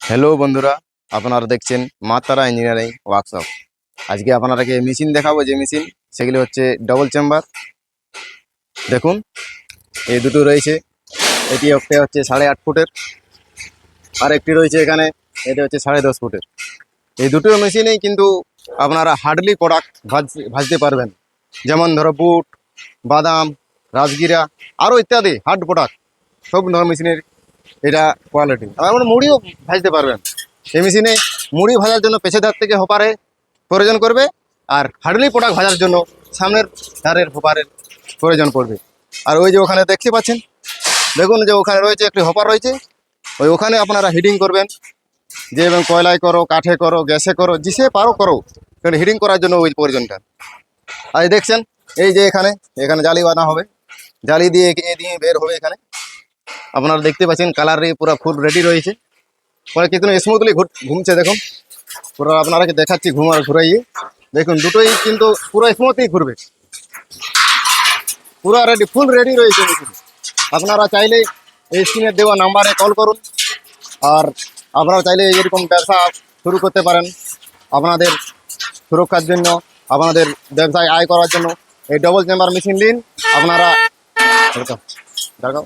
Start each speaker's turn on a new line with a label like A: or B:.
A: Hello বন্ধুরা, আপনারা দেখছেন মা তারা ইঞ্জিনিয়ারিং ওয়ার্কশপ। আজকে আপনারাকে মেশিন দেখাবো, যে মেশিন সেগুলি হচ্ছে ডবল চেম্বার। দেখুন, এই দুটো রয়েছে। এটি একটা হচ্ছে 8.5 ফুটের, আর একটি রয়েছে এখানে, এটা হচ্ছে 10.5 ফুটের। এই দুটো মেশিনেই কিন্তু আপনারা হার্ডলি প্রোডাক্ট ভাজতে পারবেন। যেমন ধরো বুট, বাদাম, রাজগিরা, আরও ইত্যাদি হার্ড প্রোডাক্ট সব মেশিনের এটা কোয়ালিটি। আর আমরা মুড়িও ভাজতে পারবেন এই মেশিনে। মুড়ি ভাজার জন্য পেছাদার থেকে হোপারে প্রয়োজন করবে, আর হার্ডলি প্রোডাক্ট ভাজার জন্য সামনের ধারের হোপারের প্রয়োজন পড়বে। আর ওই যে ওখানে দেখতে পাচ্ছেন, দেখুন যে ওখানে রয়েছে একটি হোপার রয়েছে। ওখানে আপনারা হিটিং করবেন, যে এবং কয়লায় করো, কাঠে করো, গ্যাসে করো, জিসে পারো করো, কিন্তু হিটিং করার জন্য ওই প্রয়োজনটা। আর এই দেখছেন, এই যে এখানে এখানে জালি বাঁধা হবে, জালি দিয়ে এ দিয়ে বের হবে। এখানে আপনারা দেখতে পাচ্ছেন কালারে পুরো ফুল রেডি রয়েছে, পরে কিন্তু স্মুথলি ঘুমছে। দেখুন পুরো আপনারাকে দেখাচ্ছি ঘুরাইয়ে। দেখুন দুটোই কিন্তু পুরো স্মুথই ঘুরবে, পুরো রেডি, ফুল রেডি রয়েছে মেশিন। আপনারা চাইলে এই স্ক্রিনে দেওয়া নাম্বারে কল করুন, আর আপনারা চাইলে এরকম ব্যবসা শুরু করতে পারেন। আপনাদের সুরক্ষার জন্য, আপনাদের ব্যবসায় আয় করার জন্য এই ডবল চেম্বার মেশিন নিন আপনারা। দেখাও।